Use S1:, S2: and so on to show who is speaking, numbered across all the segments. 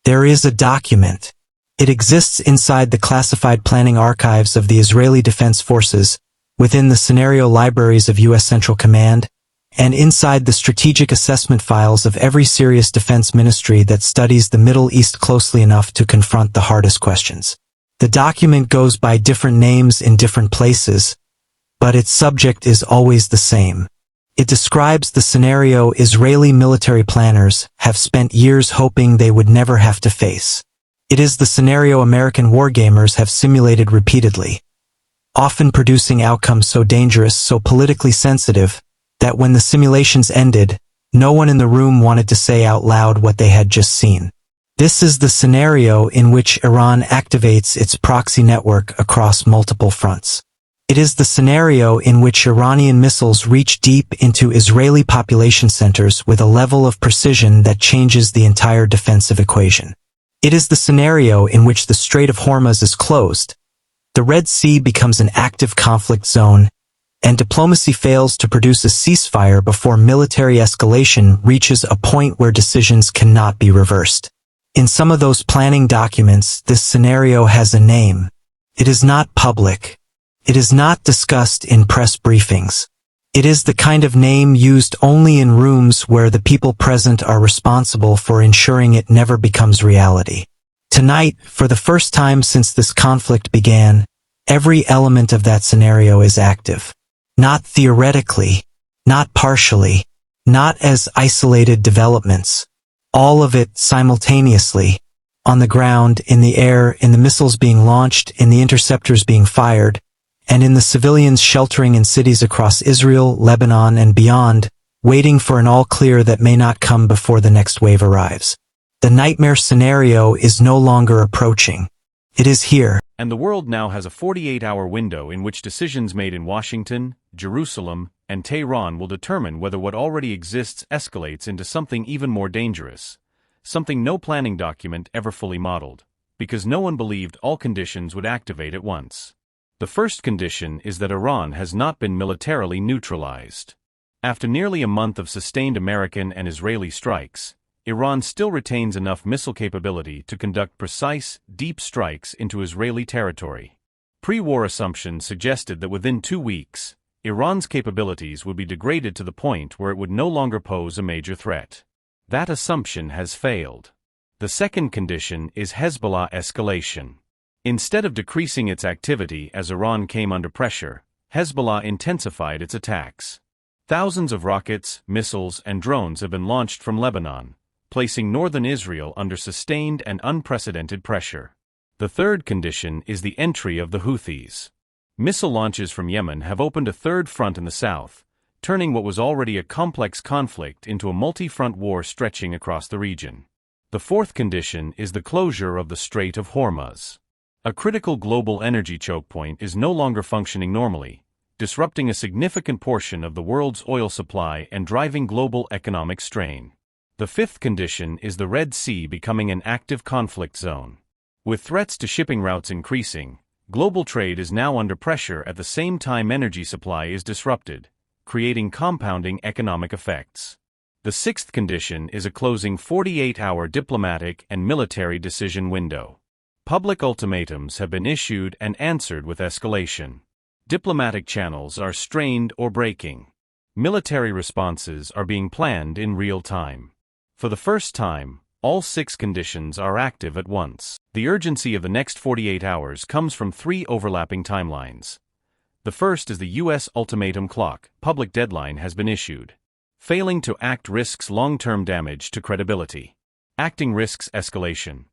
S1: There is a document. It exists inside the classified planning archives of the Israeli Defense Forces, within the scenario libraries of U.S. Central Command, and inside the strategic assessment files of every serious defense ministry that studies the Middle East closely enough to confront the hardest questions. The document goes by different names in different places, but its subject is always the same. It describes the scenario Israeli military planners have spent years hoping they would never have to face. It is the scenario American wargamers have simulated repeatedly, often producing outcomes so dangerous, so politically sensitive, that when the simulations ended, no one in the room wanted to say out loud what they had just seen. This is the scenario in which Iran activates its proxy network across multiple fronts. It is the scenario in which Iranian missiles reach deep into Israeli population centers with a level of precision that changes the entire defensive equation. It is the scenario in which the Strait of Hormuz is closed, the Red Sea becomes an active conflict zone, and diplomacy fails to produce a ceasefire before military escalation reaches a point where decisions cannot be reversed. In some of those planning documents, this scenario has a name. It is not public. It is not discussed in press briefings. It is the kind of name used only in rooms where the people present are responsible for ensuring it never becomes reality. Tonight, for the first time since this conflict began, every element of that scenario is active. Not theoretically, not partially, not as isolated developments. All of it simultaneously. On the ground, in the air, in the missiles being launched, in the interceptors being fired, and in the civilians sheltering in cities across Israel, Lebanon, and beyond, waiting for an all-clear that may not come before the next wave arrives. The nightmare scenario is no longer approaching. It is here.
S2: And the world now has a 48-hour window in which decisions made in Washington, Jerusalem, and Tehran will determine whether what already exists escalates into something even more dangerous, something no planning document ever fully modeled, because no one believed all conditions would activate at once. The first condition is that Iran has not been militarily neutralized. After nearly a month of sustained American and Israeli strikes, Iran still retains enough missile capability to conduct precise, deep strikes into Israeli territory. Pre-war assumptions suggested that within 2 weeks, Iran's capabilities would be degraded to the point where it would no longer pose a major threat. That assumption has failed. The second condition is Hezbollah escalation. Instead of decreasing its activity as Iran came under pressure, Hezbollah intensified its attacks. Thousands of rockets, missiles, and drones have been launched from Lebanon, placing northern Israel under sustained and unprecedented pressure. The third condition is the entry of the Houthis. Missile launches from Yemen have opened a third front in the south, turning what was already a complex conflict into a multi-front war stretching across the region. The fourth condition is the closure of the Strait of Hormuz. A critical global energy choke point is no longer functioning normally, disrupting a significant portion of the world's oil supply and driving global economic strain. The fifth condition is the Red Sea becoming an active conflict zone. With threats to shipping routes increasing, global trade is now under pressure at the same time energy supply is disrupted, creating compounding economic effects. The sixth condition is a closing 48-hour diplomatic and military decision window. Public ultimatums have been issued and answered with escalation. Diplomatic channels are strained or breaking. Military responses are being planned in real time. For the first time, all 6 conditions are active at once. The urgency of the next 48 hours comes from 3 overlapping timelines. The first is the U.S. ultimatum clock. Public deadline has been issued. Failing to act risks long-term damage to credibility. Acting risks escalation.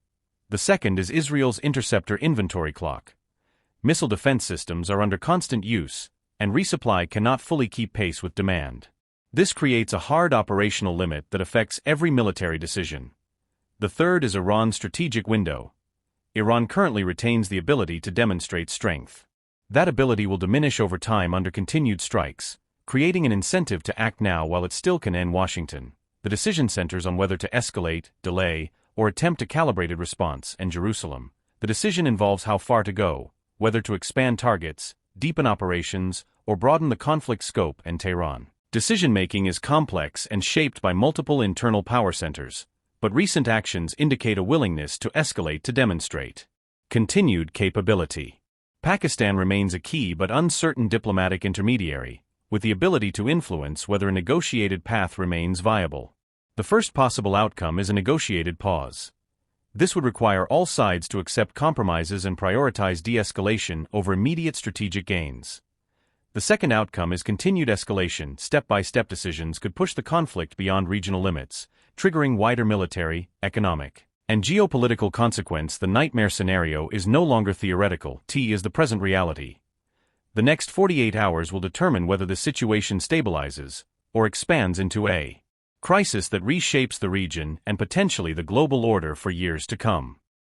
S2: The second is Israel's interceptor inventory clock. Missile defense systems are under constant use, and resupply cannot fully keep pace with demand. This creates a hard operational limit that affects every military decision. The third is Iran's strategic window. Iran currently retains the ability to demonstrate strength. That ability will diminish over time under continued strikes, creating an incentive to act now while it still can end Washington. The decision centers on whether to escalate, delay, or attempt a calibrated response, and Jerusalem. The decision involves how far to go, whether to expand targets, deepen operations, or broaden the conflict scope, and Tehran. Decision-making is complex and shaped by multiple internal power centers, but recent actions indicate a willingness to escalate to demonstrate continued capability. Pakistan remains a key but uncertain diplomatic intermediary, with the ability to influence whether a negotiated path remains viable. The first possible outcome is a negotiated pause. This would require all sides to accept compromises and prioritize de-escalation over immediate strategic gains. The second outcome is continued escalation. Step-by-step decisions could push the conflict beyond regional limits, triggering wider military, economic, and geopolitical consequence. The nightmare scenario is no longer theoretical. It is the present reality. The next 48 hours will determine whether the situation stabilizes or expands into a crisis that reshapes the region and potentially the global order for years to come.